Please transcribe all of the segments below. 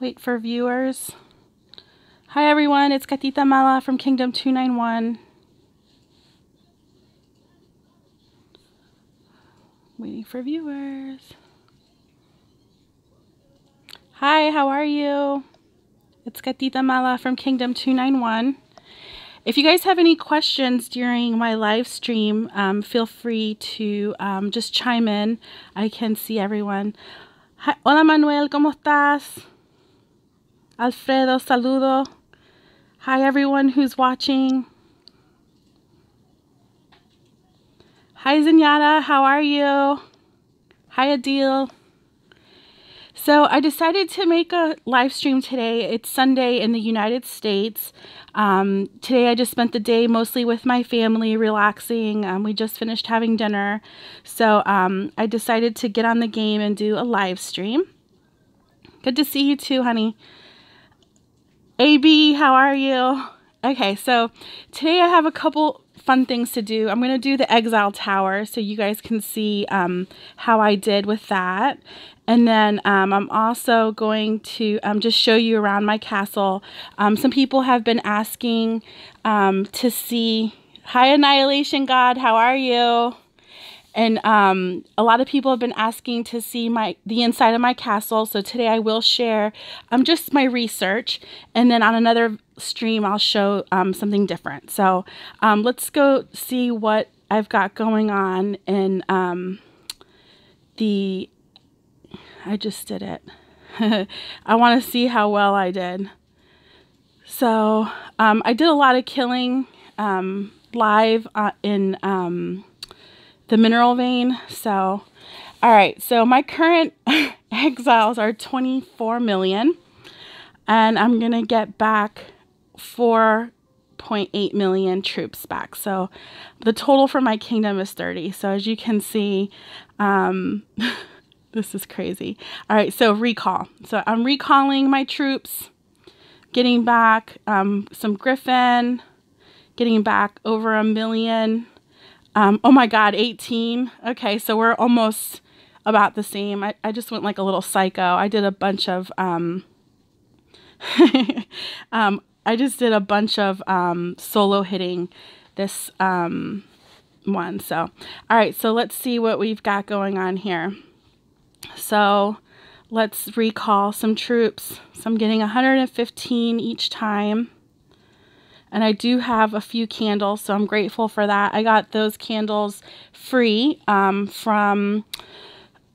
Wait for viewers. Hi everyone, it's Gatita Mala from Kingdom 291. Waiting for viewers. Hi, how are you? It's Gatita Mala from Kingdom 291. If you guys have any questions during my live stream, feel free to just chime in. I can see everyone. Hi, hola Manuel, ¿cómo estás? Alfredo, saludo. Hi everyone who's watching. Hi Zenyatta, how are you? Hi Adil. So I decided to make a live stream today. It's Sunday in the United States. Today I just spent the day mostly with my family, relaxing. We just finished having dinner. So I decided to get on the game and do a live stream. Good to see you too, honey. AB, how are you? Okay, so today I have a couple fun things to do. I'm going to do the Exile Tower so you guys can see how I did with that. And then I'm also going to just show you around my castle. Some people have been asking to see, hi Annihilation God, how are you? And a lot of people have been asking to see the inside of my castle. So today I will share just my research. And then on another stream, I'll show something different. So let's go see what I've got going on in I just did it. I want to see how well I did. So I did a lot of killing live in the mineral vein. So, all right. So my current exiles are 24 million. And I'm going to get back 4.8 million troops back. So the total for my kingdom is 30. So as you can see, this is crazy. All right, so recall. So I'm recalling my troops, getting back some Griffin, getting back over 1 million. Oh my God, 18. Okay, so we're almost about the same. I just went like a little psycho. I did a bunch of, I just did a bunch of solo hitting this one. So, all right, so let's see what we've got going on here. So let's recall some troops. So I'm getting 115 each time. And I do have a few candles, so I'm grateful for that. I got those candles free from,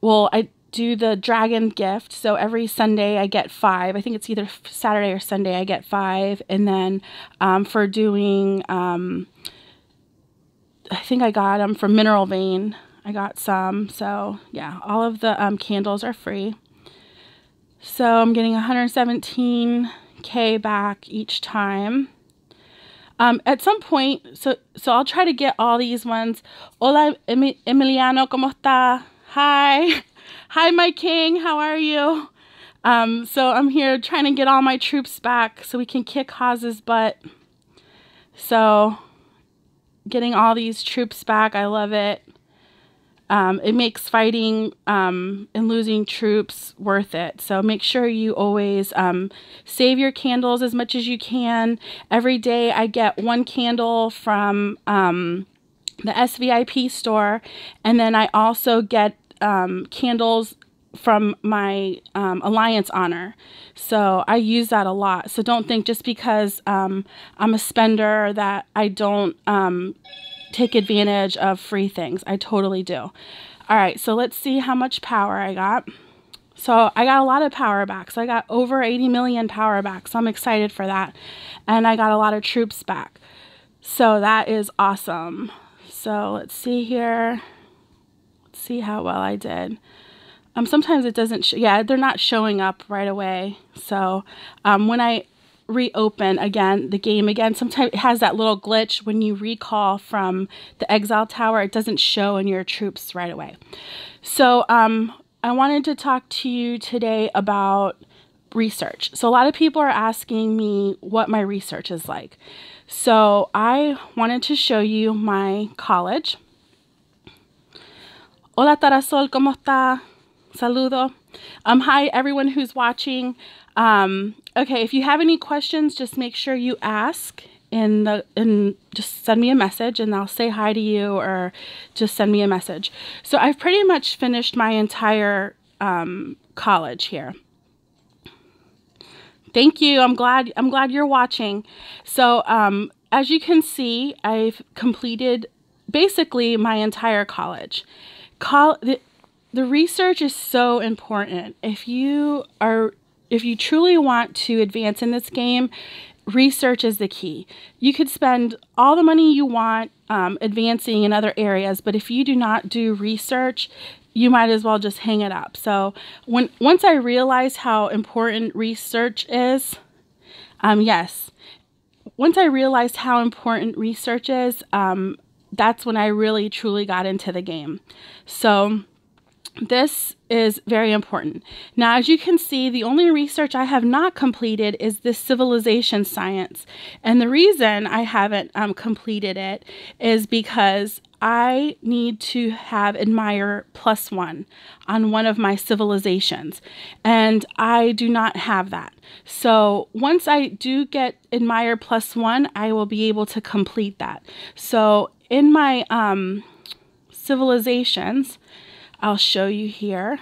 well, I do the dragon gift. So every Sunday I get 5. I think it's either Saturday or Sunday I get 5. And then for doing, I think I got them from Mineral Vein. I got some. So yeah, all of the candles are free. So I'm getting 117K back each time. At some point, so I'll try to get all these ones. Hola, Emiliano, ¿cómo está? Hi. Hi, my king. How are you? So I'm here trying to get all my troops back so we can kick Haz's butt. So getting all these troops back, I love it. It makes fighting and losing troops worth it. So make sure you always save your candles as much as you can. Every day I get 1 candle from the SVIP store. And then I also get candles from my Alliance Honor. So I use that a lot. So don't think just because I'm a spender that I don't take advantage of free things. I totally do. All right, so let's see how much power I got. So I got a lot of power back. So I got over 80 million power back. So I'm excited for that. And I got a lot of troops back. So that is awesome. So let's see here. Let's see how well I did. Sometimes it doesn't, yeah, they're not showing up right away. So when I reopen again the game again, sometimes it has that little glitch when you recall from the Exile Tower. It doesn't show in your troops right away. So I wanted to talk to you today about research. So a lot of people are asking me what my research is like. So I wanted to show you my college. Hola Tarasol, ¿cómo está? Saludo. Hi, everyone who's watching. Okay, if you have any questions, just make sure you ask and just send me a message and I'll say hi to you or just send me a message. So I've pretty much finished my entire college here. Thank you. I'm glad you're watching. So as you can see, I've completed basically my entire college. The research is so important. If you truly want to advance in this game, research is the key. You could spend all the money you want advancing in other areas, but if you do not do research, you might as well just hang it up. So once I realized how important research is, once I realized how important research is, that's when I really truly got into the game. So this is very important. Now, as you can see, the only research I have not completed is this civilization science. And the reason I haven't completed it is because I need to have Admire +1 on one of my civilizations. And I do not have that. So once I do get Admire +1, I will be able to complete that. So in my civilizations, I'll show you here.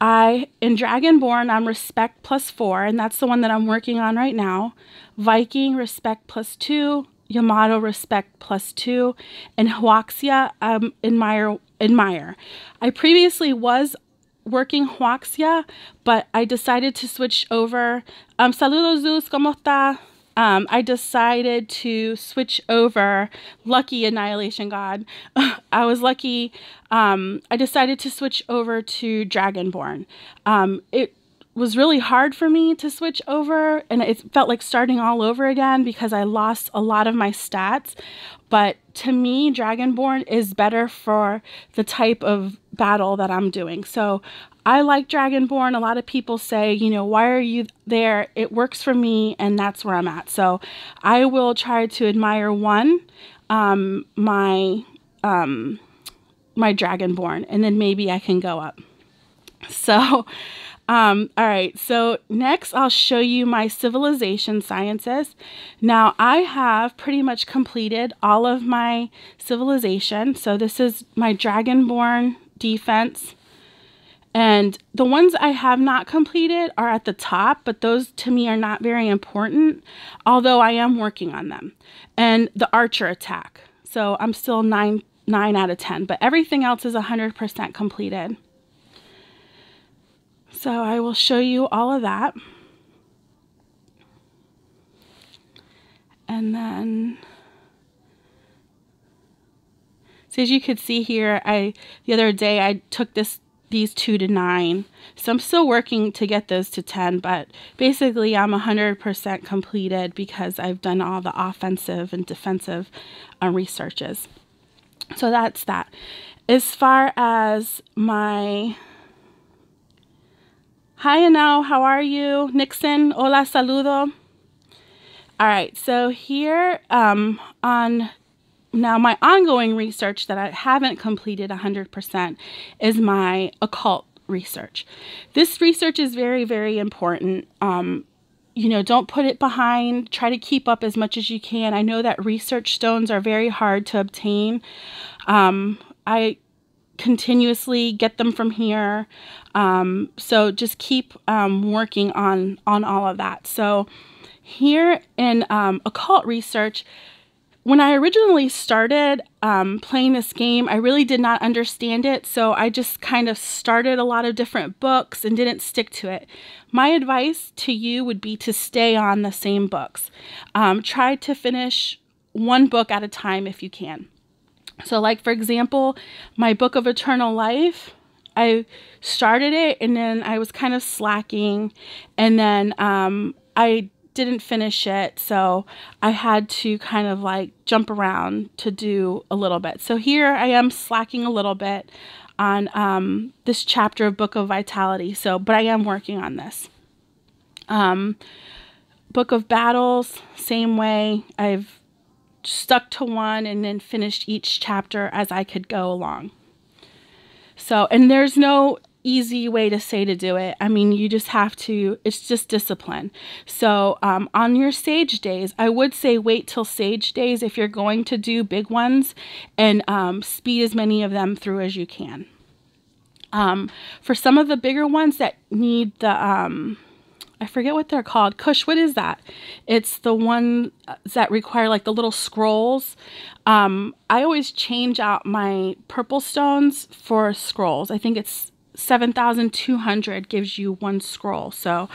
In Dragonborn, I'm Respect +4, and that's the one that I'm working on right now. Viking, Respect +2. Yamato, Respect +2. And Huaxia, Admire. I previously was working Huaxia, but I decided to switch over. Saludos, Zeus, ¿cómo está? I decided to switch over. Lucky Annihilation God. I was lucky. I decided to switch over to Dragonborn. It was really hard for me to switch over, and it felt like starting all over again because I lost a lot of my stats. But to me, Dragonborn is better for the type of battle that I'm doing. So I like Dragonborn. A lot of people say, you know, why are you there? It works for me, and that's where I'm at. So I will try to Admire 1, my Dragonborn, and then maybe I can go up. So, all right. So next I'll show you my civilization sciences. Now I have pretty much completed all of my civilization. So this is my Dragonborn defense. And the ones I have not completed are at the top, but those to me are not very important, although I am working on them. And the archer attack. So I'm still 9 out of 10, but everything else is 100% completed. So I will show you all of that. And then, so as you could see here, the other day I took these 2 to 9. So I'm still working to get those to 10, but basically I'm 100% completed because I've done all the offensive and defensive researches. So that's that. As far as my... Hi, Anau, how are you? Nixon, hola, saludo. All right, so here now my ongoing research that I haven't completed 100% is my occult research. This research is very, very important. You know, don't put it behind. Try to keep up as much as you can. I know that research stones are very hard to obtain. I continuously get them from here. So just keep working on all of that. So here in occult research, when I originally started playing this game, I really did not understand it. So I just kind of started a lot of different books and didn't stick to it. My advice to you would be to stay on the same books. Try to finish one book at a time if you can. So like, for example, my Book of Eternal Life, I started it and then I was kind of slacking, and then I didn't finish it, so I had to kind of like jump around to do a little bit. So here I am slacking a little bit on this chapter of Book of Vitality. So, but I am working on this. Book of Battles, same way. I've stuck to one and then finished each chapter as I could go along. So, and there's no easy way to say to do it. I mean, you just have to, it's just discipline. So on your sage days, I would say wait till sage days if you're going to do big ones, and speed as many of them through as you can. For some of the bigger ones that need the, I forget what they're called. Kush, what is that? It's the one that require like the little scrolls. I always change out my purple stones for scrolls. I think it's 7,200 gives you one scroll. So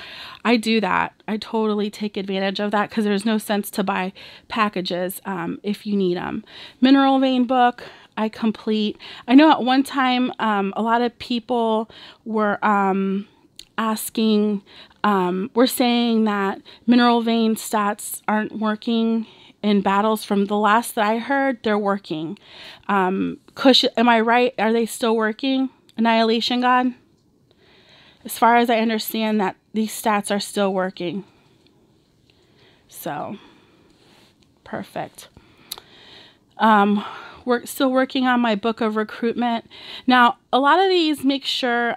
I do that. I totally take advantage of that because there's no sense to buy packages if you need them. Mineral vein book, I complete. I know at one time a lot of people were asking, we're saying that mineral vein stats aren't working in battles. From the last that I heard, they're working. Kush, am I right? Are they still working? Annihilation God? As far as I understand, that these stats are still working. So, perfect. We're still working on my book of recruitment. Now, a lot of these, make sure,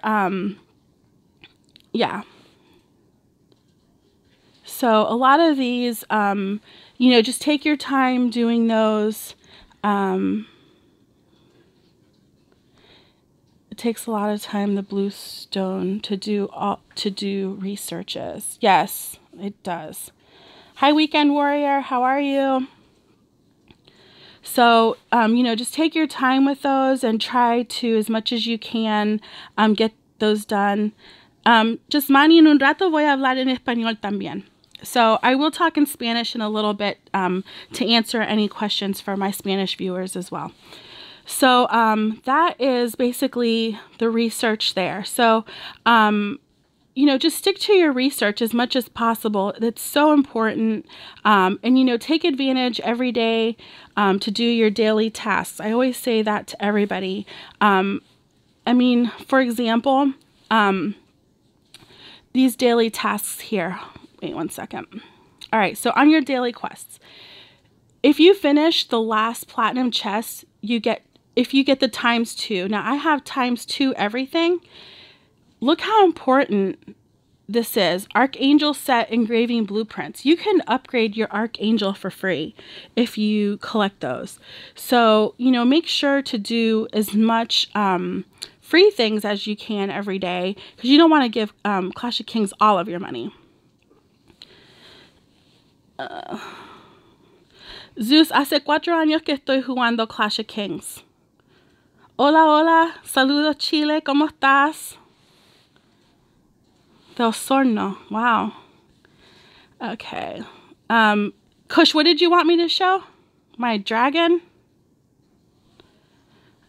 yeah. So, a lot of these, you know, just take your time doing those. Takes a lot of time, the blue stone, to do researches. Yes, it does. Hi, Weekend Warrior. How are you? So, you know, just take your time with those and try to, as much as you can, get those done. Just Manny, en un rato voy a hablar en español también. So I will talk in Spanish in a little bit to answer any questions for my Spanish viewers as well. So that is basically the research there. So, you know, just stick to your research as much as possible. It's so important. And, you know, take advantage every day to do your daily tasks. I always say that to everybody. I mean, for example, these daily tasks here. Wait 1 second. All right. So on your daily quests, if you finish the last platinum chest, if you get the ×2, now I have ×2 everything. Look how important this is. Archangel set engraving blueprints. You can upgrade your Archangel for free if you collect those. So, you know, make sure to do as much free things as you can every day, because you don't want to give Clash of Kings all of your money. Zeus, hace 4 años que estoy jugando Clash of Kings. Hola, hola. Saludos, Chile. ¿Cómo estás? De Osorno. Wow. Okay. Kush, what did you want me to show? My dragon?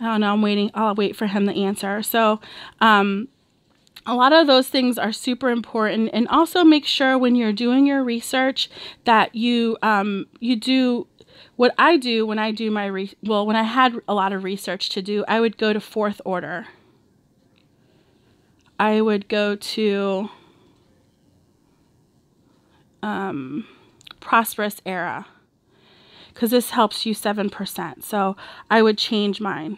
I don't know. I'm waiting. I'll wait for him to answer. So, a lot of those things are super important. And also make sure when you're doing your research that you do what I do when I do my, when I had a lot of research to do, I would go to 4th order. I would go to Prosperous Era, because this helps you 7%. So I would change mine.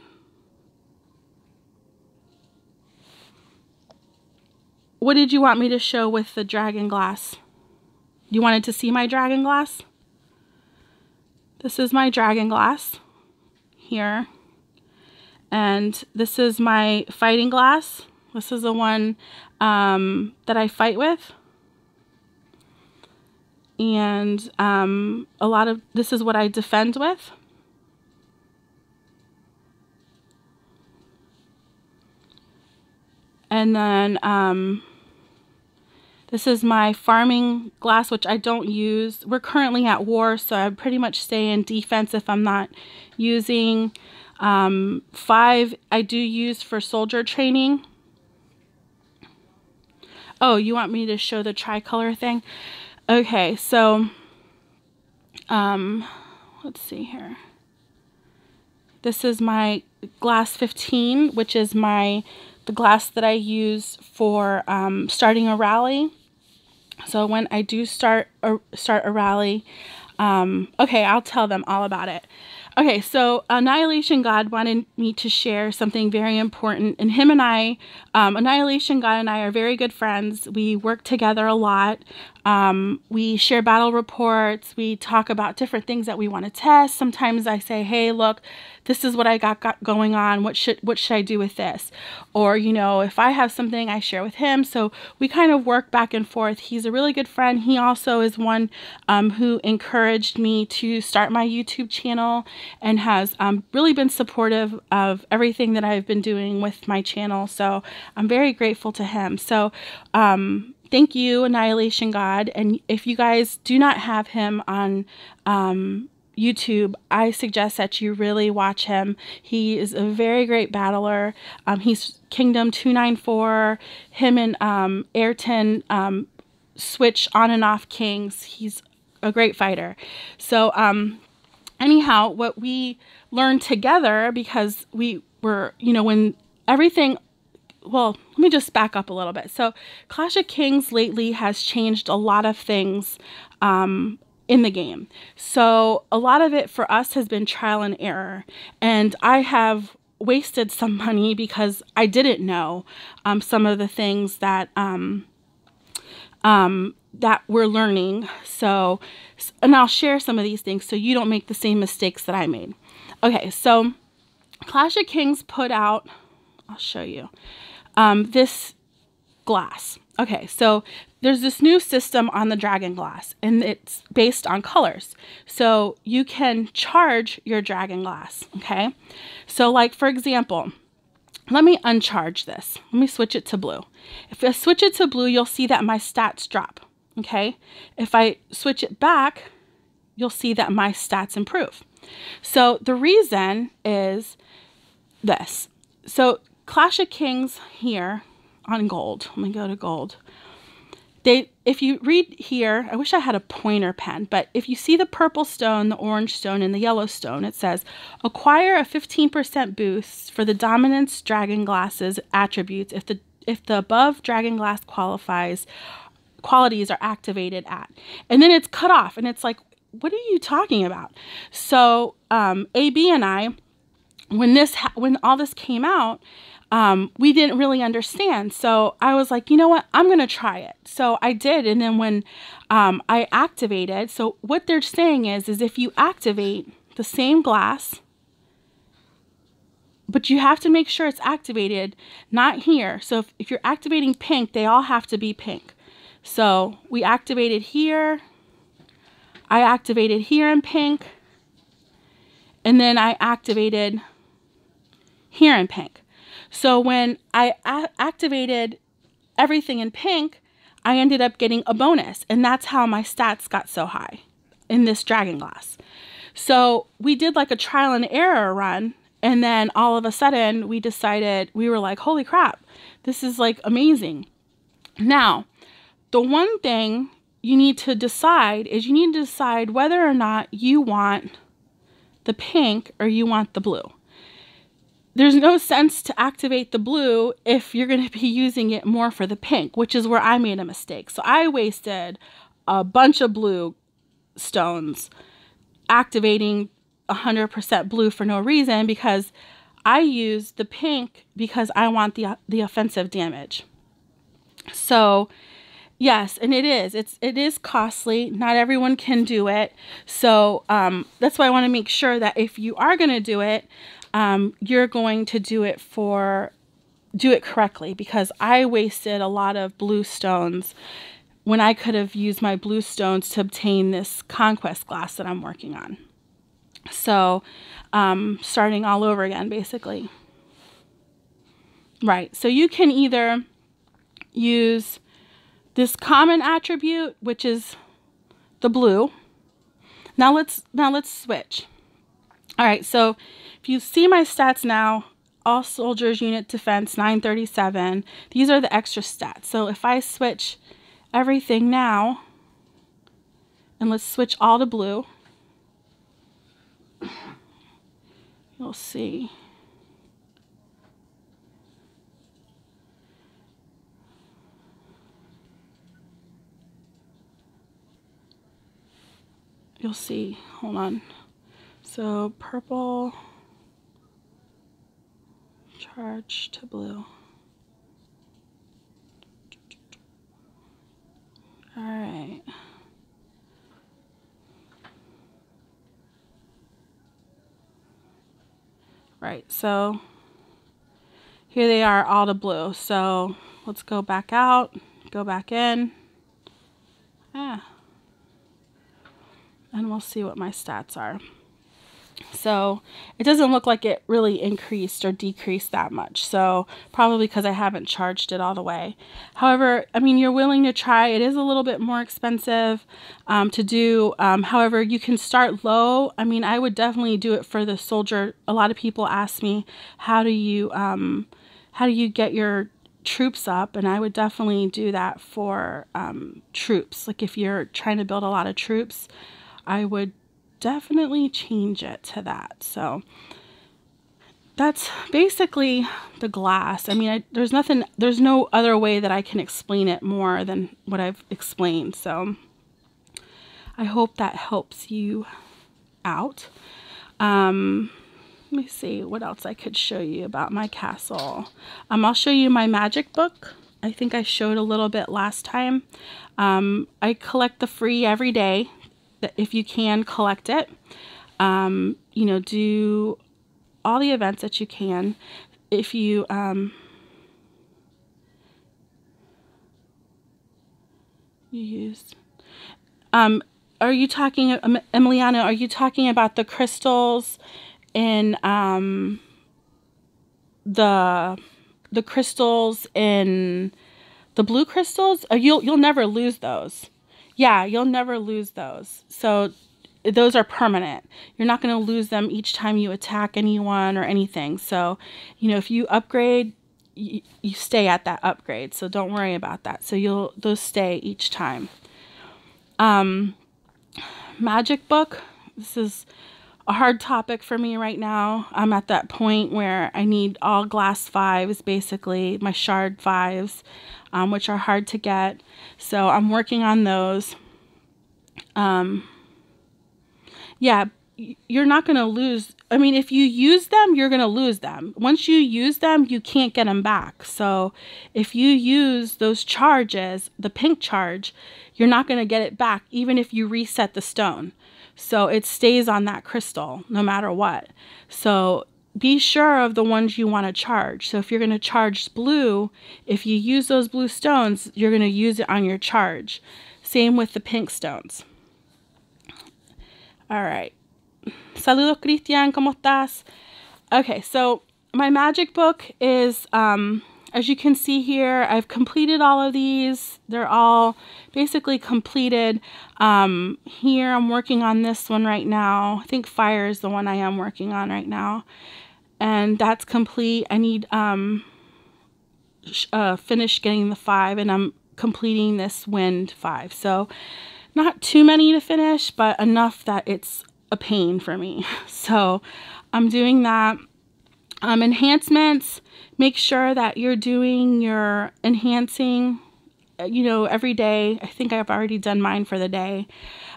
What did you want me to show with the dragon glass? You wanted to see my dragon glass? This is my dragon glass here. And this is my fighting glass. This is the one that I fight with. And this is what I defend with. And then this is my farming glass, which I don't use. We're currently at war, so I pretty much stay in defense if I'm not using. 5 I do use for soldier training. Oh, you want me to show the tricolor thing? Okay, so let's see here. This is my glass 15, which is the glass that I use for starting a rally. So when I do start a rally, okay, I'll tell them all about it. Okay, so Annihilation God wanted me to share something very important. And him and I, Annihilation God and I are very good friends. We work together a lot. We share battle reports. We talk about different things that we want to test. Sometimes I say, hey, look, this is what I got going on. What should I do with this? Or, you know, if I have something, I share with him. So we kind of work back and forth. He's a really good friend. He also is one who encouraged me to start my YouTube channel and has really been supportive of everything that I've been doing with my channel. So I'm very grateful to him. So thank you, Annihilation God. And if you guys do not have him on YouTube, I suggest that you really watch him. He is a very great battler. He's Kingdom 294. Him and Ayrton switch on and off kings. He's a great fighter. So anyhow, what we learned together, because we were, you know, when everything, well, let me just back up a little bit. So Clash of Kings lately has changed a lot of things in the game. So a lot of it for us has been trial and error. And I have wasted some money because I didn't know some of the things that that we're learning. So, and I'll share some of these things so you don't make the same mistakes that I made. Okay, so Clash of Kings put out, I'll show you, this glass. Okay, so there's this new system on the dragon glass, and it's based on colors. So you can charge your dragon glass, okay? So like, for example, let me uncharge this. Let me switch it to blue. If I switch it to blue, you'll see that my stats drop, okay? If I switch it back, you'll see that my stats improve. So the reason is this. So Clash of Kings here on gold, let me go to gold. If you read here, I wish I had a pointer pen, but if you see the purple stone, the orange stone, and the yellow stone, it says, acquire a 15% boost for the dominance dragon glass's attributes if the above dragon glass qualities are activated at. And then it's cut off, and it's like, what are you talking about? So AB and I, when all this came out, we didn't really understand. So I was like, you know what? I'm going to try it. So I did. And then when I activated, so what they're saying is if you activate the same glass, but you have to make sure it's activated, not here. So if you're activating pink, they all have to be pink. So we activated here. I activated here in pink. And then I activated here in pink. So when I activated everything in pink, I ended up getting a bonus. And that's how my stats got so high in this dragon glass. So we did like a trial and error run. And then all of a sudden we decided, we were like, holy crap, this is like amazing. Now, the one thing you need to decide is you need to decide whether or not you want the pink or you want the blue. There's no sense to activate the blue if you're going to be using it more for the pink, which is where I made a mistake. So I wasted a bunch of blue stones activating 100% blue for no reason, because I used the pink because I want the offensive damage. So yes, and it is costly. Not everyone can do it. So that's why I want to make sure that if you are going to do it, you're going to do it correctly, because I wasted a lot of blue stones when I could have used my blue stones to obtain this conquest glass that I'm working on. So starting all over again, basically. Right, so you can either use this common attribute, which is the blue. Now let's switch. All right, so if you see my stats now, all soldiers, unit defense, 937. These are the extra stats. So if I switch everything now, and let's switch all to blue, you'll see. You'll see, hold on. So purple, charge to blue. All right. Right, so here they are, all to blue. So let's go back out, go back in. And we'll see what my stats are. So it doesn't look like it really increased or decreased that much. So probably because I haven't charged it all the way. However, I mean, you're willing to try. It is a little bit more expensive to do. However, you can start low. I mean, I would definitely do it for the soldier. A lot of people ask me, how do you get your troops up? And I would definitely do that for troops. Like if you're trying to build a lot of troops, I would definitely change it to that. So that's basically the glass. I mean, there's no other way that I can explain it more than what I've explained. So I hope that helps you out. Let me see what else I could show you about my castle. I'll show you my magic book. I think I showed a little bit last time. I collect the free every day. If you can, collect it. You know, do all the events that you can. If you are you talking, Emiliano, are you talking about the crystals in the crystals in the blue crystals? You'll never lose those. Yeah, you'll never lose those. So those are permanent. You're not going to lose them each time you attack anyone or anything. So, you know, if you upgrade, you stay at that upgrade. So don't worry about that. So those stay each time. Magic book. This is a hard topic for me right now. I'm at that point where I need all glass 5s, basically, my shard 5s, which are hard to get. So I'm working on those. Yeah, you're not going to lose. I mean, if you use them, you're going to lose them. Once you use them, you can't get them back. So if you use those charges, the pink charge, you're not going to get it back, even if you reset the stone. So it stays on that crystal no matter what. So be sure of the ones you want to charge. So if you're going to charge blue, if you use those blue stones, you're going to use it on your charge. Same with the pink stones. All right. Saludos, Cristian. ¿Cómo estás? Okay, so my magic book is, as you can see here, I've completed all of these. They're all basically completed. Here, I'm working on this one right now. I think fire is the one I am working on right now. And that's complete. I need finish getting the 5, and I'm completing this wind 5. So not too many to finish, but enough that it's a pain for me. So I'm doing that. Enhancements, make sure that you're doing your enhancing, you know, every day. I think I've already done mine for the day.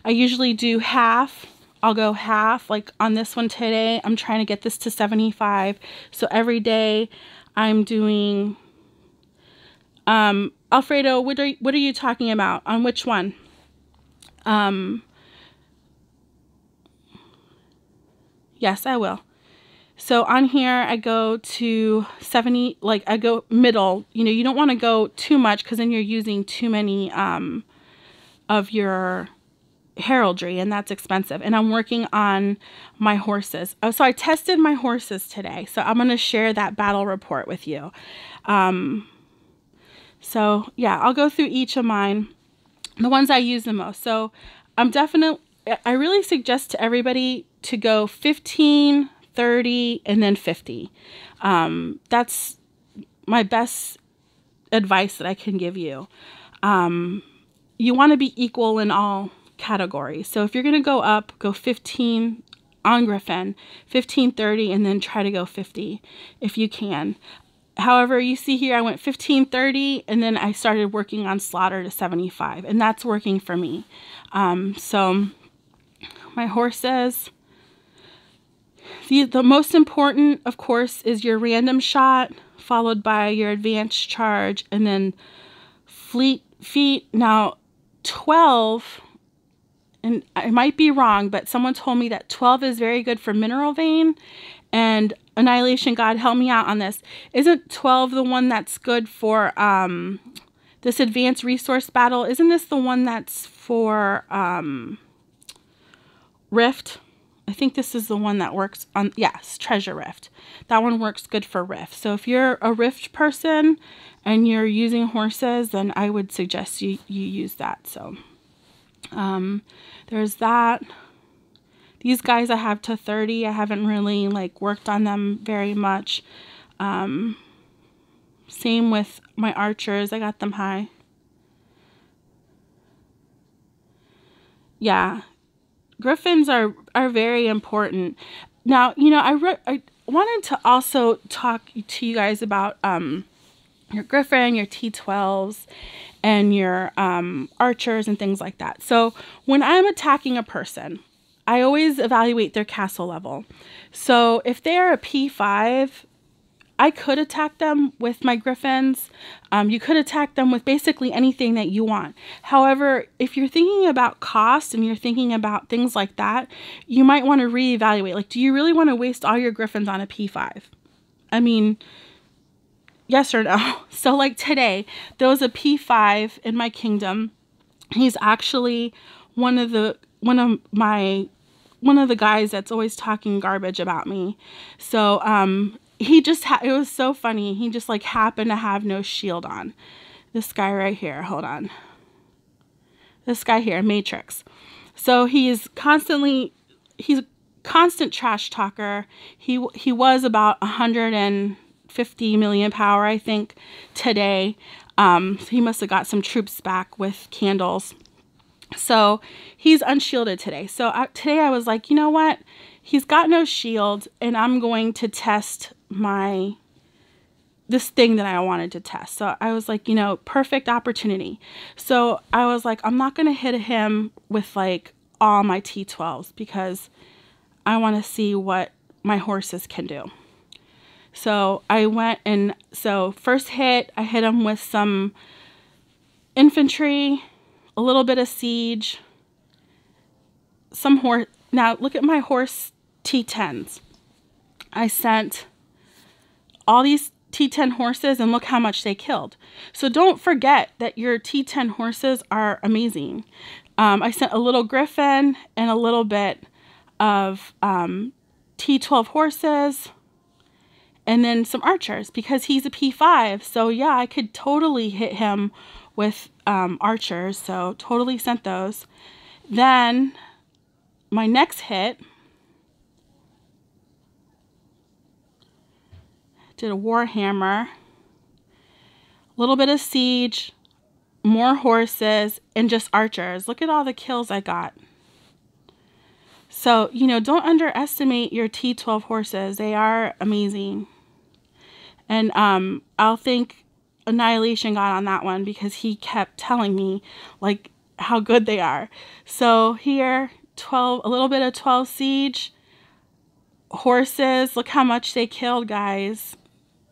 I usually do half. I'll go half. Like on this one today, I'm trying to get this to 75. So every day I'm doing, Alfredo, what are you talking about? On which one? Yes, I will. So on here, I go to 70, like I go middle. You know, you don't want to go too much because then you're using too many of your heraldry, and that's expensive. And I'm working on my horses. Oh, so I tested my horses today. So I'm going to share that battle report with you. So yeah, I'll go through each of mine, the ones I use the most. So I really suggest to everybody to go 15, 30, and then 50. That's my best advice that I can give you. You want to be equal in all categories. So if you're going to go up, go 15 on Griffin, 15, 30, and then try to go 50 if you can. However, you see here, I went 15, 30, and then I started working on slaughter to 75, and that's working for me. So my horses, The most important, of course, is your random shot, followed by your advanced charge, and then fleet feet. Now, 12, and I might be wrong, but someone told me that 12 is very good for mineral vein. And Annihilation God, help me out on this. Isn't 12 the one that's good for this advanced resource battle? Isn't this the one that's for Rift? I think this is the one that works on, yes, Treasure Rift. That one works good for Rift. So if you're a Rift person and you're using horses, then I would suggest you use that. So there's that. These guys I have to 30. I haven't really like worked on them very much. Same with my archers. I got them high. Yeah. Griffins are very important. Now, you know, I wanted to also talk to you guys about your Griffin, your T12s, and your archers and things like that. So when I'm attacking a person, I always evaluate their castle level. So if they are a P5, I could attack them with my Griffins. You could attack them with basically anything that you want. However, if you're thinking about cost and you're thinking about things like that, you might want to reevaluate. Like, do you really want to waste all your Griffins on a P5? I mean, yes or no? So like today, there was a P5 in my kingdom. He's actually one of the guys that's always talking garbage about me. So, he just it was so funny. He just like happened to have no shield on. This guy right here. Hold on. This guy here, Matrix. So he's a constant trash talker. He was about 150 million power, I think, today. He must have got some troops back with candles. So he's unshielded today. So today I was like, you know what? He's got no shield, and I'm going to test this thing that I wanted to test. So I was like, you know, perfect opportunity. So I was like, I'm not going to hit him with like all my T12s because I want to see what my horses can do. So I went and so first hit, I hit him with some infantry, a little bit of siege, some horse. Now look at my horse T10s. I sent all these T10 horses and look how much they killed. So don't forget that your T10 horses are amazing. I sent a little Griffin and a little bit of T12 horses and then some archers because he's a P5. So yeah, I could totally hit him with archers. So totally sent those. Then my next hit, did a Warhammer, a little bit of siege, more horses, and just archers. Look at all the kills I got. So, you know, don't underestimate your T12 horses. They are amazing. And I'll thank Annihilation God on that one because he kept telling me like how good they are. So here, a little bit of 12 siege, horses. Look how much they killed, guys.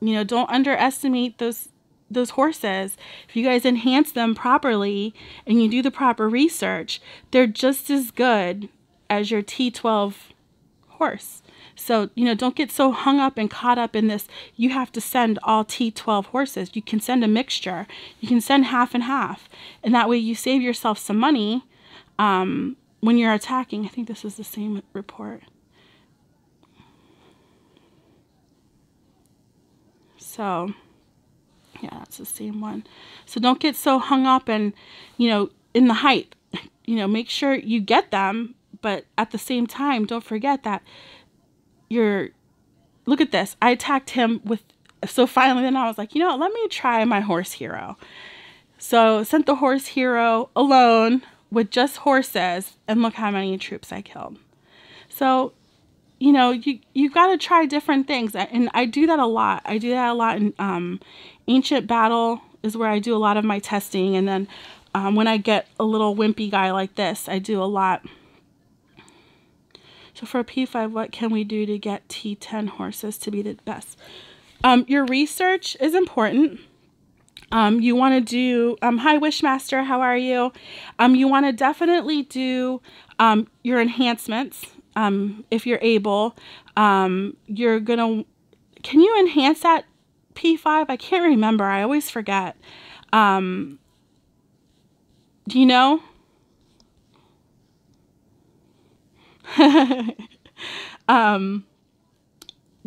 You know, don't underestimate those horses. If you guys enhance them properly and you do the proper research, they're just as good as your T12 horse. So, you know, don't get so hung up and caught up in this. You have to send all T12 horses. You can send a mixture. You can send half and half. And that way you save yourself some money when you're attacking. I think this is the same report. So, yeah, that's the same one. So don't get so hung up and, you know, in the height. You know, make sure you get them, but at the same time, don't forget that look at this. I attacked him with, so finally then I was like, you know what, let me try my horse hero. So sent the horse hero alone with just horses, and look how many troops I killed. So, you know, you've got to try different things. And I do that a lot. I do that a lot in Ancient Battle is where I do a lot of my testing. And then when I get a little wimpy guy like this, I do a lot So for P5, what can we do to get T10 horses to be the best? Your research is important. You want to do, hi Wishmaster, how are you? You want to definitely do your enhancements if you're able. You're going to, can you enhance that P5? I can't remember. I always forget. Do you know?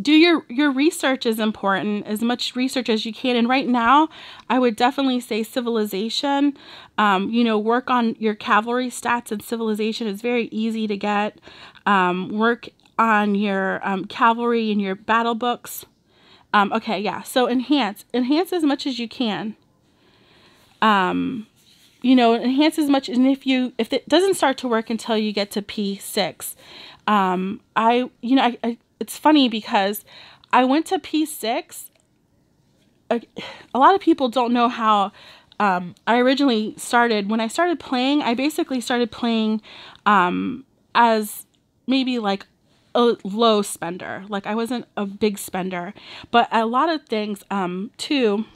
Do your research is important, as much research as you can. And right now, I would definitely say civilization. Work on your cavalry stats and civilization. Is very easy to get. Work on your cavalry in your battle books. Okay, yeah. So enhance as much as you can. Enhance as much. And if it doesn't start to work until you get to P6, it's funny because I went to P6. A lot of people don't know how I originally started. When I started playing, I basically started playing as maybe like a low spender. Like I wasn't a big spender. But a lot of things, too.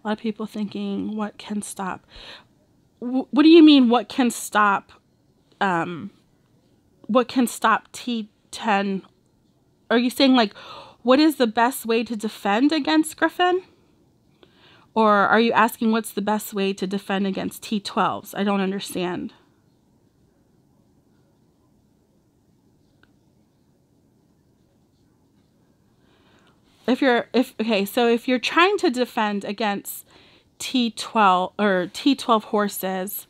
A lot of people thinking, what can stop? What do you mean, what can stop? What can stop T10? Are you saying like, what is the best way to defend against Griffin? Or are you asking what's the best way to defend against T12s? I don't understand. So if you're trying to defend against T12 or T12 horses,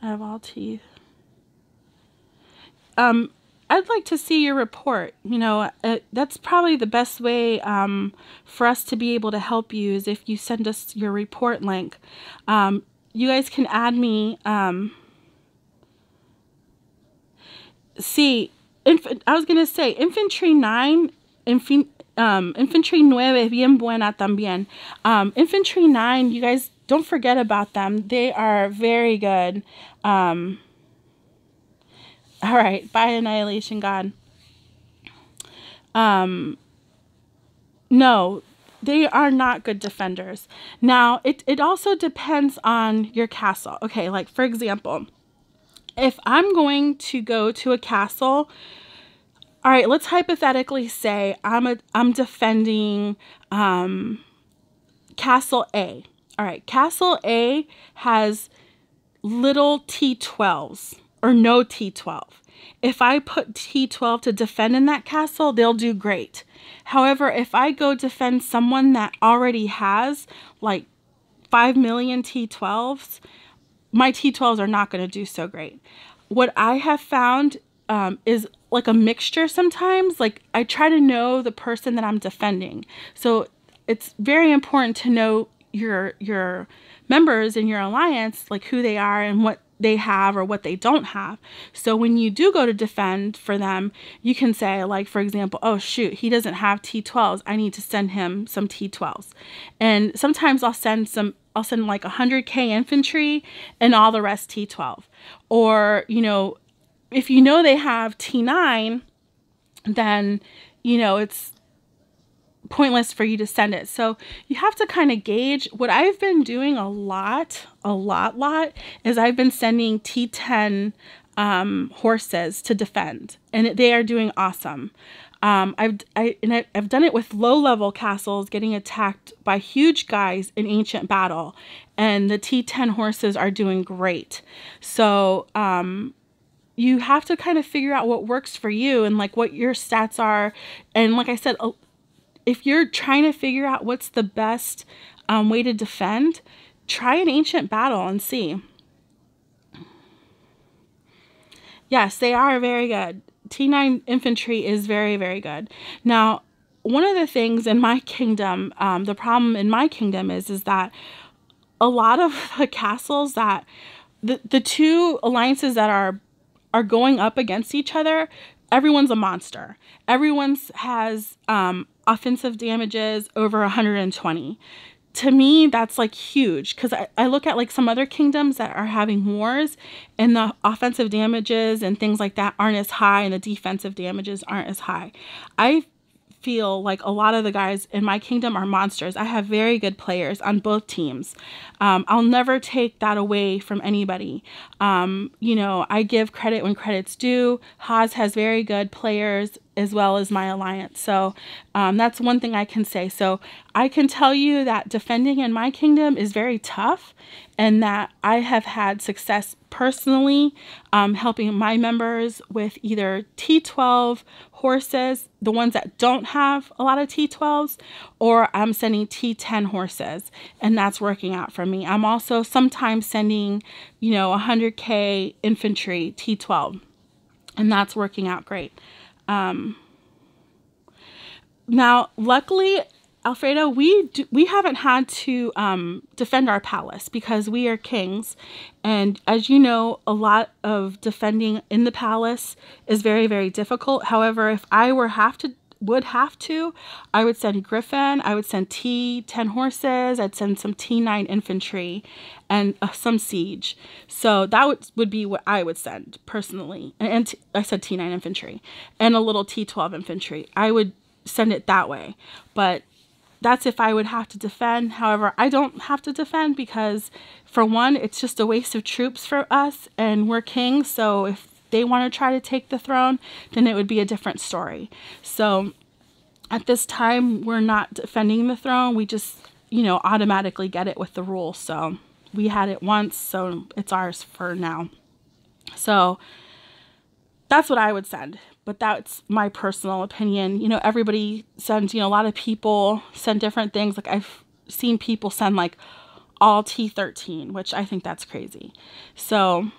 I have all teeth. I'd like to see your report. That's probably the best way for us to be able to help you is if you send us your report link. You guys can add me. I was going to say Infantry 9, Infantry 9 es bien buena también. Infantry 9, you guys don't forget about them. They are very good. All right. Bye, Annihilation God. No, they are not good defenders. Now, it also depends on your castle. Okay, like, for example, if I'm going to go to a castle, all right, let's hypothetically say I'm defending Castle A. All right, Castle A has little T12s or no T12. If I put T12 to defend in that castle, they'll do great. However, if I go defend someone that already has like 5 million T12s, my T12s are not going to do so great. What I have found is like a mixture sometimes. Like I try to know the person that I'm defending. So it's very important to know your members in your alliance, like who they are and what they have or what they don't have. So when you do go to defend for them, you can say, like, for example, oh shoot, he doesn't have T12s. I need to send him some T12s. And sometimes I'll send like 100K infantry and all the rest T12. Or, if they have T9, then, it's pointless for you to send it. So you have to kind of gauge. What I've been doing a lot is I've been sending T10 horses to defend, and they are doing awesome. I've done it with low-level castles getting attacked by huge guys in ancient battle, and the T10 horses are doing great. So you have to kind of figure out what works for you and like what your stats are. And like I said, if you're trying to figure out what's the best way to defend, try an ancient battle and see. Yes, they are very good. T9 infantry is very, very good. Now, one of the things in my kingdom, the problem in my kingdom is that a lot of the castles that the two alliances that are going up against each other, everyone's a monster. Everyone's has offensive damages over 120. To me, that's like huge, because I look at like some other kingdoms that are having wars, and the offensive damages and things like that aren't as high, and the defensive damages aren't as high. I feel like a lot of the guys in my kingdom are monsters. I have very good players on both teams. I'll never take that away from anybody. I give credit when credit's due. Haas has very good players as well as my alliance. So that's one thing I can say. So I can tell you that defending in my kingdom is very tough, and that I have had success personally helping my members with either T12 horses, the ones that don't have a lot of T12s, or I'm sending T10 horses, and that's working out for me. I'm also sometimes sending, 100K infantry T12, and that's working out great. Now, luckily, Alfredo, we haven't had to defend our palace because we are kings. And as you know, a lot of defending in the palace is very, very difficult. However, if I would have to, I would send Griffin, I would send T10 horses, I'd send some T9 infantry, and some siege. So that would be what I would send personally. And I said T9 infantry and a little T12 infantry. I would send it that way. But that's if I would have to defend. However, I don't have to defend because, for one, it's just a waste of troops for us, and we're kings. So if they want to try to take the throne, then it would be a different story. So at this time, we're not defending the throne. We just, automatically get it with the rule. So we had it once, so it's ours for now. So that's what I would send. But that's my personal opinion. Everybody sends, a lot of people send different things. Like I've seen people send like all T13, which I think that's crazy. So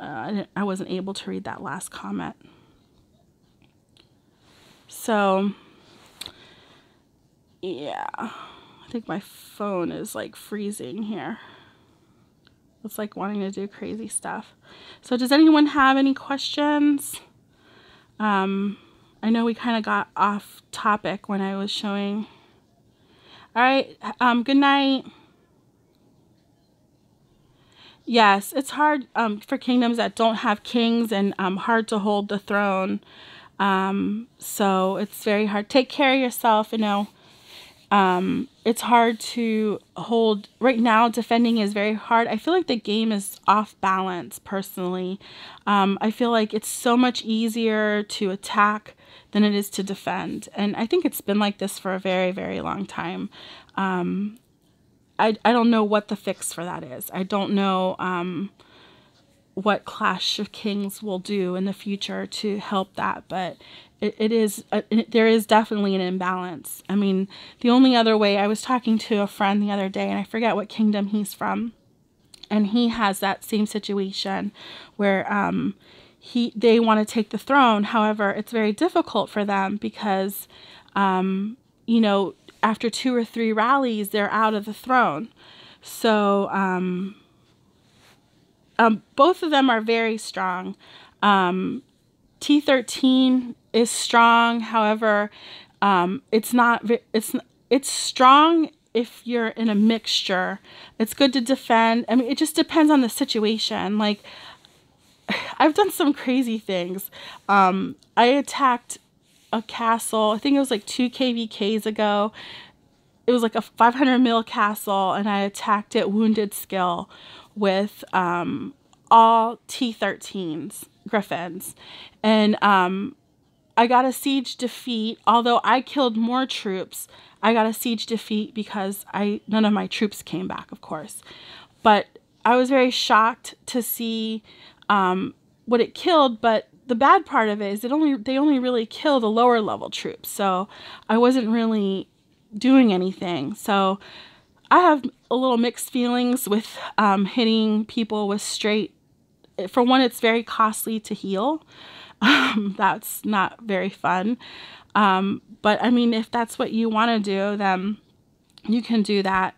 I wasn't able to read that last comment. So yeah. I think my phone is like freezing here. It's like wanting to do crazy stuff. So does anyone have any questions? I know we kind of got off topic when I was showing. All right. Good night. Yes, it's hard for kingdoms that don't have kings, and hard to hold the throne. So it's very hard. Take care of yourself, It's hard to hold. Right now, defending is very hard. I feel like the game is off balance, personally. I feel like it's so much easier to attack than it is to defend. And I think it's been like this for a very, very long time. I don't know what the fix for that is. I don't know what Clash of Kings will do in the future to help that, but there is definitely an imbalance. I mean, the only other way, I was talking to a friend the other day, and I forget what kingdom he's from, and he has that same situation where they want to take the throne. However, it's very difficult for them because after 2 or 3 rallies, they're out of the throne. So both of them are very strong. T13 is strong. However, it's strong if you're in a mixture. It's good to defend. I mean, it just depends on the situation. Like, I've done some crazy things. I attacked a castle. I think it was like 2 KVKs ago. It was like a 500 mil castle, and I attacked it wounded skill with all T13s, Griffins. And I got a siege defeat. Although I killed more troops, I got a siege defeat because none of my troops came back, of course. But I was very shocked to see what it killed. But the bad part of it is they only really kill the lower level troops. So I wasn't really doing anything. So I have a little mixed feelings with hitting people with straight. For one, it's very costly to heal. That's not very fun. But I mean, if that's what you want to do, then you can do that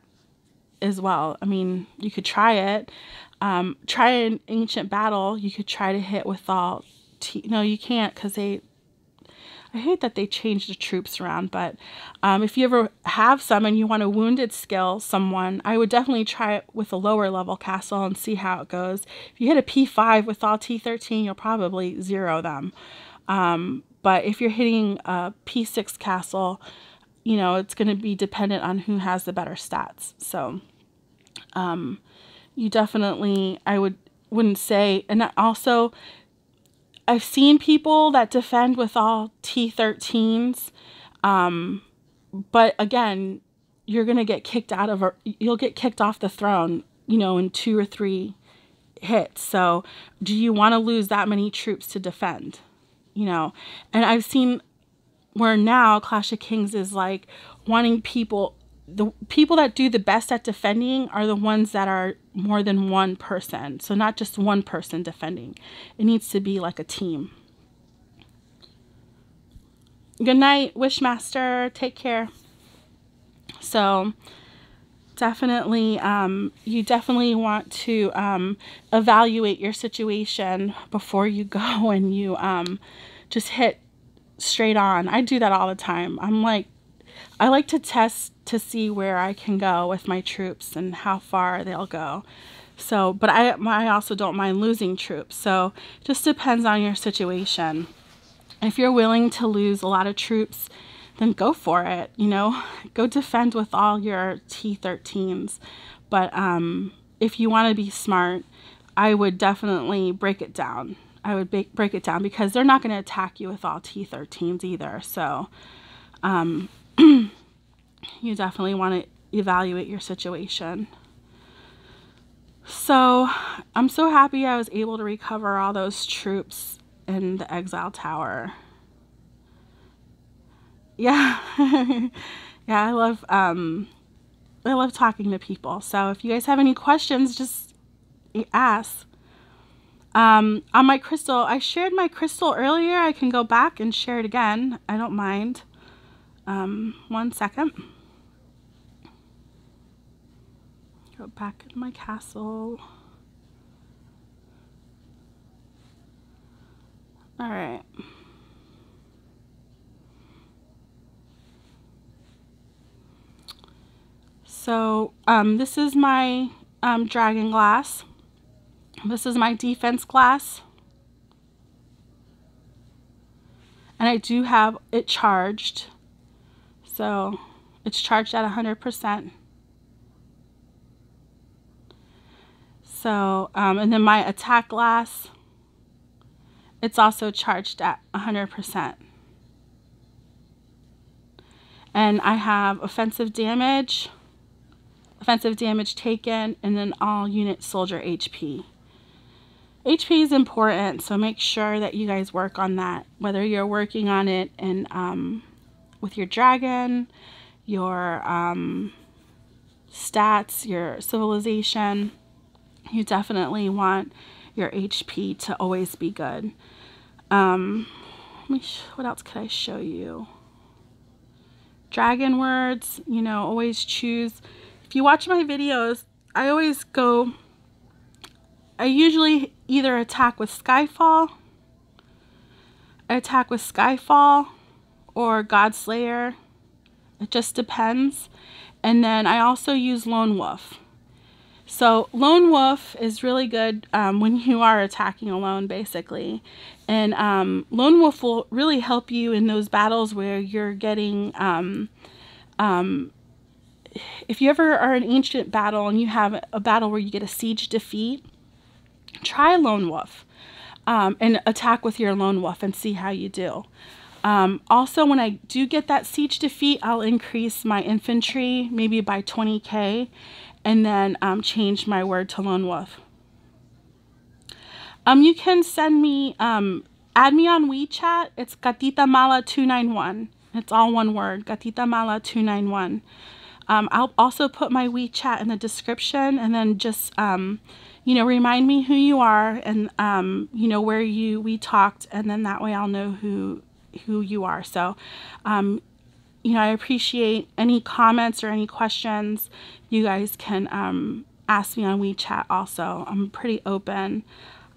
as well. I mean, you could try it. Try an ancient battle. You could try to hit with all no, you can't, because I hate that they changed the troops around, but if you ever have some and you want to wounded skill someone, I would definitely try it with a lower level castle and see how it goes. If you hit a P5 with all T13, you'll probably zero them. But if you're hitting a P6 castle, you know, it's going to be dependent on who has the better stats. So you definitely, wouldn't say, and also I've seen people that defend with all T13s, but again, you're going to get kicked out of, you'll get kicked off the throne, you know, in 2 or 3 hits. So do you want to lose that many troops to defend? You know, and I've seen where now Clash of Kings is like wanting people, the people that do the best at defending are the ones that are more than one person. So not just one person defending. It needs to be like a team. Good night, Wishmaster. Take care. So definitely, you definitely want to evaluate your situation before you go and you just hit straight on. I do that all the time. I like to test to see where I can go with my troops and how far they'll go. So, but I also don't mind losing troops. So it just depends on your situation. If you're willing to lose a lot of troops, then go for it. You know, go defend with all your T13s. But if you want to be smart, I would definitely break it down. I would break it down because they're not going to attack you with all T13s either. So you definitely want to evaluate your situation. So I'm so happy I was able to recover all those troops in the Exile Tower. Yeah. Yeah, I love talking to people. So if you guys have any questions, just ask. On my crystal, I shared my crystal earlier. I can go back and share it again. I don't mind. 1 second. Go back into my castle. All right. So this is my dragon glass. This is my defense glass. And I do have it charged. So it's charged at 100%. So, and then my attack glass, it's also charged at 100%. And I have offensive damage taken, and then all unit soldier HP. HP is important, so make sure that you guys work on that, whether you're working on it and with your dragon, your stats, your civilization. You definitely want your HP to always be good. What else could I show you? Dragon words, you know, always choose. If you watch my videos, I usually either attack with Skyfall, or Godslayer. It just depends. And then I also use Lone Wolf. So Lone Wolf is really good when you are attacking alone, basically. And Lone Wolf will really help you in those battles where you're getting, if you ever are in an ancient battle and you have a battle where you get a siege defeat, try Lone Wolf and attack with your Lone Wolf and see how you do. Also, when I do get that siege defeat, I'll increase my infantry maybe by 20k. And then change my word to Lone Wolf. You can send me, add me on WeChat. It's Gatita Mala 291. It's all one word, Gatita Mala 291. I'll also put my WeChat in the description, and then just, you know, remind me who you are and, you know, where we talked, and then that way I'll know who you are. So, you know, I appreciate any comments or any questions. You guys can ask me on WeChat also. I'm pretty open.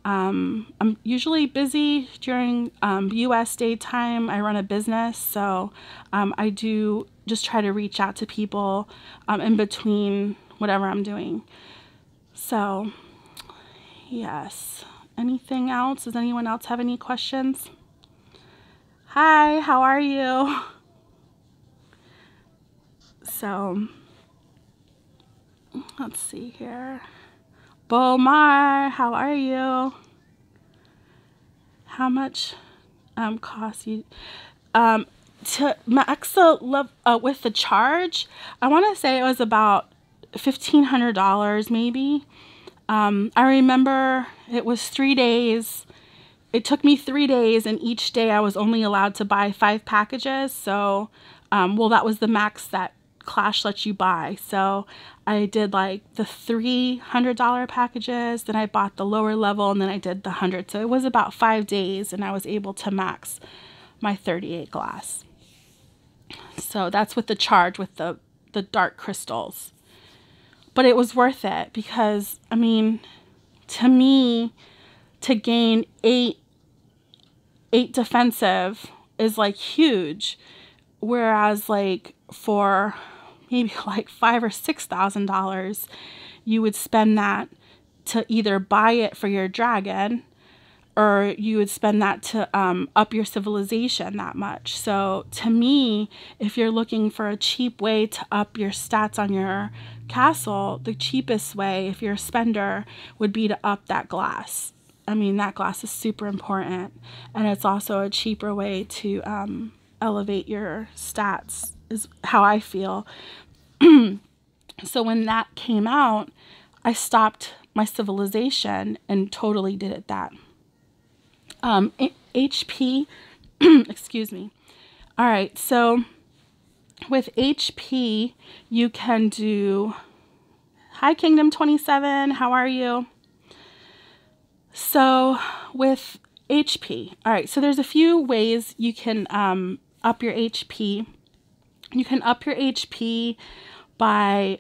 I'm usually busy during US daytime. I run a business, so I do just try to reach out to people in between whatever I'm doing. So, yes. Anything else? Does anyone else have any questions? Hi, how are you? So, let's see here. Bomar, how are you? How much cost you to max the with the charge? I want to say it was about $1,500 maybe. I remember it was 3 days. It took me 3 days, and each day I was only allowed to buy 5 packages. So, well, that was the max that Clash lets you buy. So I did like the $300 packages, then I bought the lower level, and then I did the 100. So it was about 5 days, and I was able to max my 38 glass. So that's with the charge with the dark crystals. But it was worth it because, I mean, to me, to gain 8 defensive is like huge. Whereas like for maybe like $5,000 or $6,000, you would spend that to either buy it for your dragon, or you would spend that to up your civilization that much. So to me, if you're looking for a cheap way to up your stats on your castle, the cheapest way, if you're a spender, would be to up that glass. I mean, that glass is super important, and it's also a cheaper way to elevate your stats, is how I feel. So when that came out, I stopped my civilization and totally did it that. HP, excuse me. All right, so with HP, you can do, hi Kingdom 27, how are you? So with HP, all right, so there's a few ways you can up your HP. You can up your HP by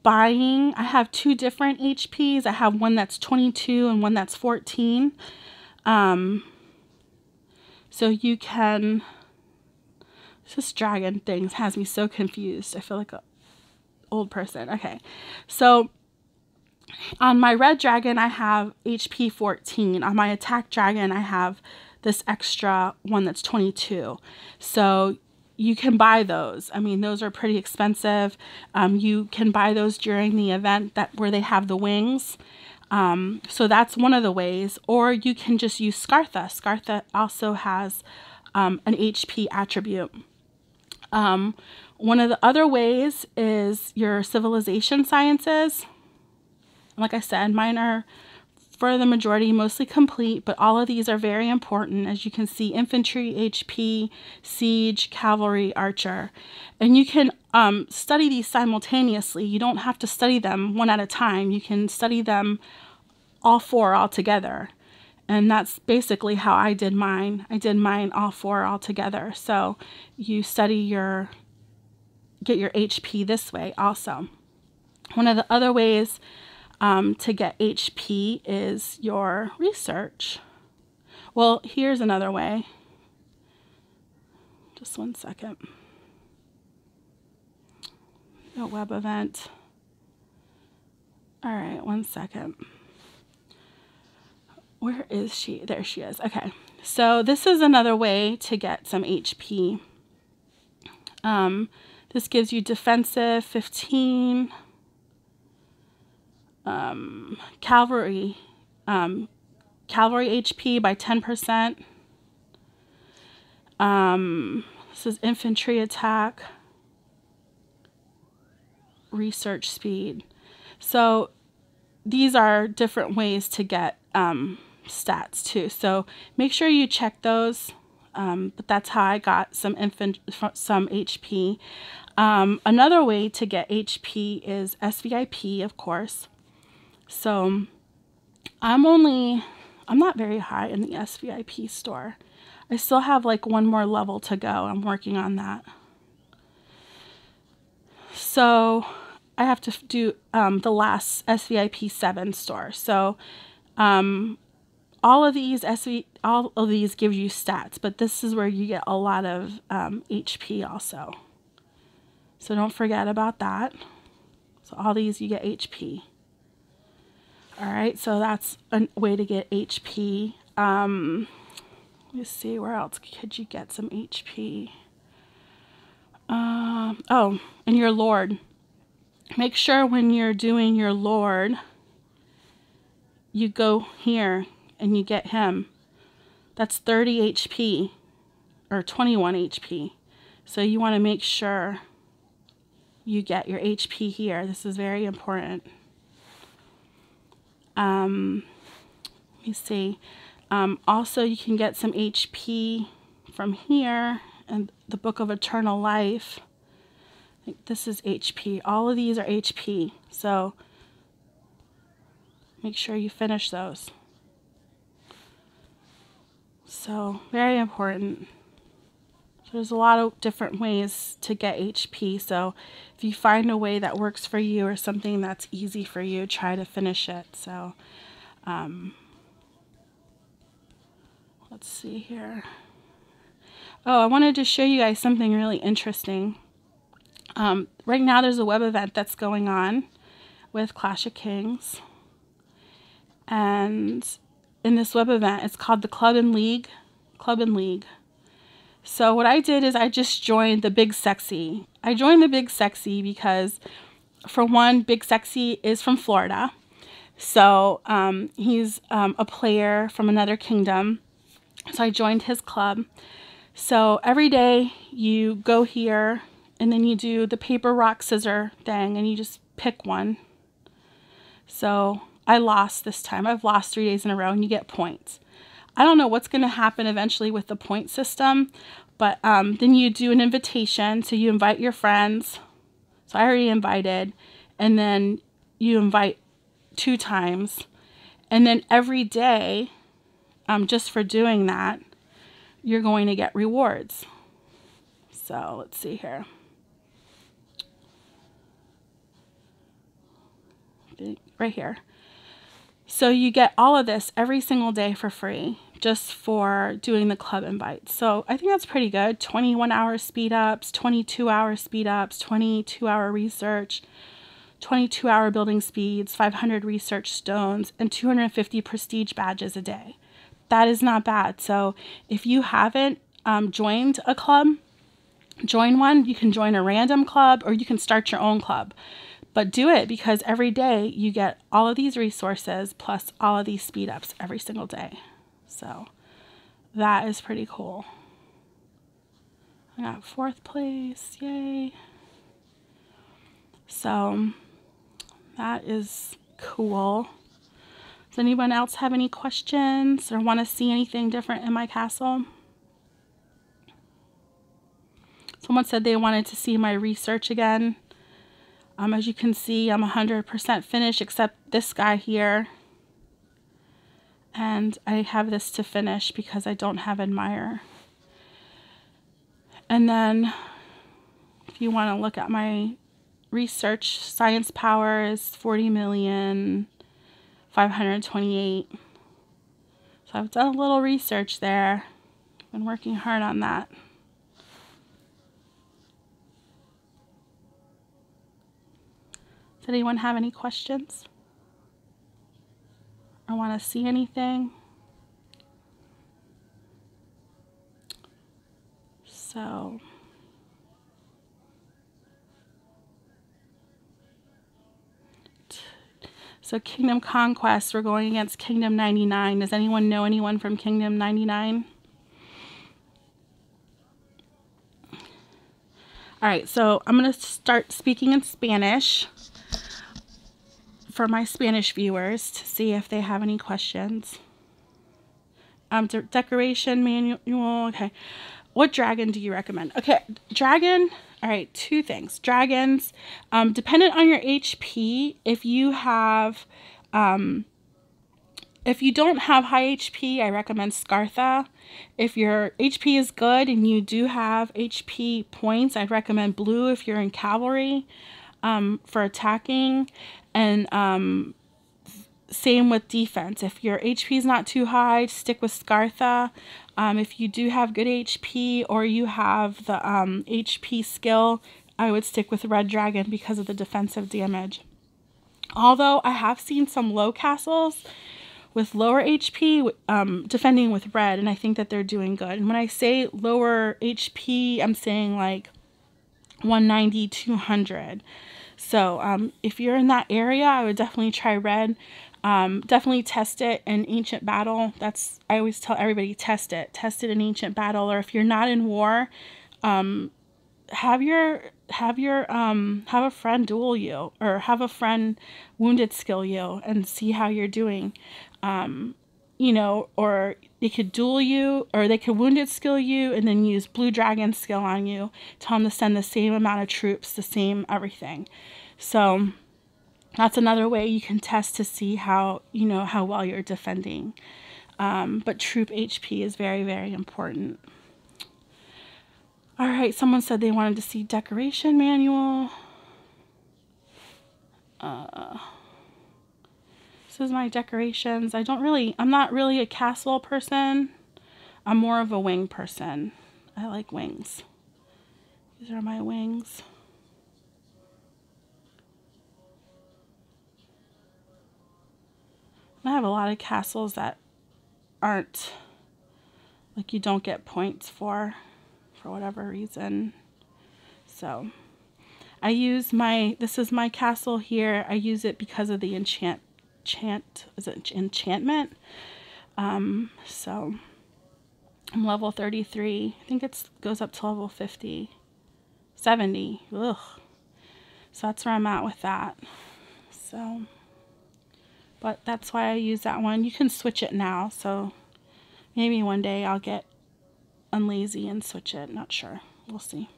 buying. I have 2 different HPs. I have one that's 22 and one that's 14. So you can, this dragon thing has me so confused. I feel like an old person. Okay, so on my red dragon, I have HP 14. On my attack dragon, I have this extra one that's 22. So you can buy those. I mean, those are pretty expensive. You can buy those during the event where they have the wings. So that's one of the ways. Or you can just use Scartha. Scartha also has an HP attribute. One of the other ways is your civilization sciences. Like I said, mine are, for the majority, mostly complete, but all of these are very important. As you can see, infantry, HP, siege, cavalry, archer. And you can study these simultaneously. You don't have to study them one at a time. You can study them all 4 all together. And that's basically how I did mine. I did mine all 4 all together. So you study get your HP this way also. One of the other ways to get HP is your research. Well, here's another way. Just one second. A web event. All right, one second. Where is she? There she is. Okay, so this is another way to get some HP. This gives you defensive 15. Cavalry HP by 10%. This is infantry attack, research speed. So these are different ways to get stats too. So make sure you check those. But that's how I got some HP. Another way to get HP is SVIP, of course. So I'm not very high in the SVIP store. I still have like 1 more level to go. I'm working on that. So I have to do the last SVIP 7 store. So all of these give you stats, but this is where you get a lot of HP also. So don't forget about that. So all these you get HP. All right, so that's a way to get HP. Let's see, where else could you get some HP? Oh, and your Lord. Make sure when you're doing your Lord, you go here and you get him. That's 30 HP or 21 HP. So you want to make sure you get your HP here. This is very important. Let me see. Also, you can get some HP from here and the Book of Eternal Life. I think this is HP. All of these are HP. So make sure you finish those. So very important. So there's a lot of different ways to get HP. So if you find a way that works for you or something that's easy for you, try to finish it. So let's see here. Oh, I wanted to show you guys something really interesting. Right now there's a web event that's going on with Clash of Kings. And in this web event, it's called the Club and League. So what I did is I just joined the Big Sexy. I joined the Big Sexy because, for one, Big Sexy is from Florida. So he's a player from another kingdom. So I joined his club. So every day you go here and then you do the paper, rock, scissors thing and you just pick one. So I lost this time. I've lost 3 days in a row and you get points. I don't know what's going to happen eventually with the point system, but then you do an invitation. So you invite your friends. So I already invited, and then you invite 2 times. And then every day, just for doing that, you're going to get rewards. So let's see here. Right here. So you get all of this every single day for free, just for doing the club invites. So I think that's pretty good. 21-hour speed ups, 22-hour speed ups, 22-hour research, 22-hour building speeds, 500 research stones, and 250 prestige badges a day. That is not bad. So if you haven't joined a club, join one. You can join a random club or you can start your own club. But do it because every day you get all of these resources plus all of these speed ups every single day. So that is pretty cool. I got 4th place. Yay. So that is cool. Does anyone else have any questions or want to see anything different in my castle? Someone said they wanted to see my research again. As you can see, I'm 100% finished except this guy here. And I have this to finish because I don't have Admire. And then if you want to look at my research, science power is 40,528,000. So I've done a little research there. Been working hard on that. Does anyone have any questions? Or want to see anything? So Kingdom Conquest, we're going against Kingdom 99. Does anyone know anyone from Kingdom 99? All right, so I'm going to start speaking in Spanish for my Spanish viewers to see if they have any questions. Decoration manual. Okay. What dragon do you recommend? Okay, dragon. All right, 2 things. Dragons, dependent on your HP, if you have, if you don't have high HP, I recommend Scartha. If your HP is good and you do have HP points, I'd recommend blue if you're in cavalry. for attacking, and same with defense. If your HP is not too high, stick with Scartha. If you do have good HP or you have the HP skill, I would stick with Red Dragon because of the defensive damage. Although I have seen some low castles with lower HP defending with red, and I think that they're doing good. And when I say lower HP, I'm saying like 190, 200. So if you're in that area, I would definitely try red. Definitely test it in ancient battle. I always tell everybody, test it in ancient battle. Or if you're not in war, have a friend duel you, or have a friend wounded skill you and see how you're doing. You know, or they could duel you, or they could wounded skill you and then use blue dragon skill on you. Tell them to send the same amount of troops, the same everything. So that's another way you can test to see how, you know, how well you're defending. But troop HP is very, very important. All right, someone said they wanted to see decoration manual. This is my decorations. I'm not really a castle person. I'm more of a wing person. I like wings. These are my wings. I have a lot of castles that aren't, like, you don't get points for whatever reason. So I use this is my castle here. I use it because of the enchantment. So I'm level 33. I think it goes up to level 50. 70. Ugh. So that's where I'm at with that. So, but that's why I use that one. You can switch it now. So maybe one day I'll get unlazy and switch it. Not sure. We'll see.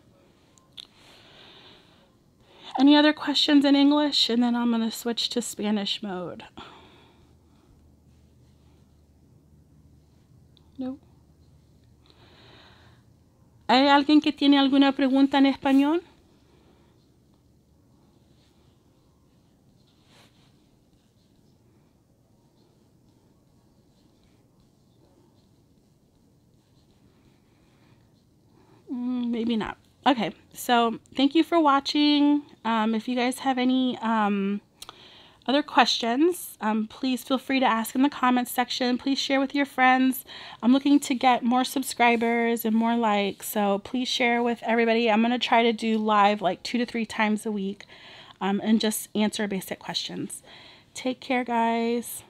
Any other questions in English? And then I'm going to switch to Spanish mode. No. ¿Hay alguien que tiene alguna pregunta en español? Maybe not. Okay, so thank you for watching. If you guys have any other questions, please feel free to ask in the comments section. Please share with your friends. I'm looking to get more subscribers and more likes, so please share with everybody. I'm going to try to do live like 2 to 3 times a week and just answer basic questions. Take care, guys.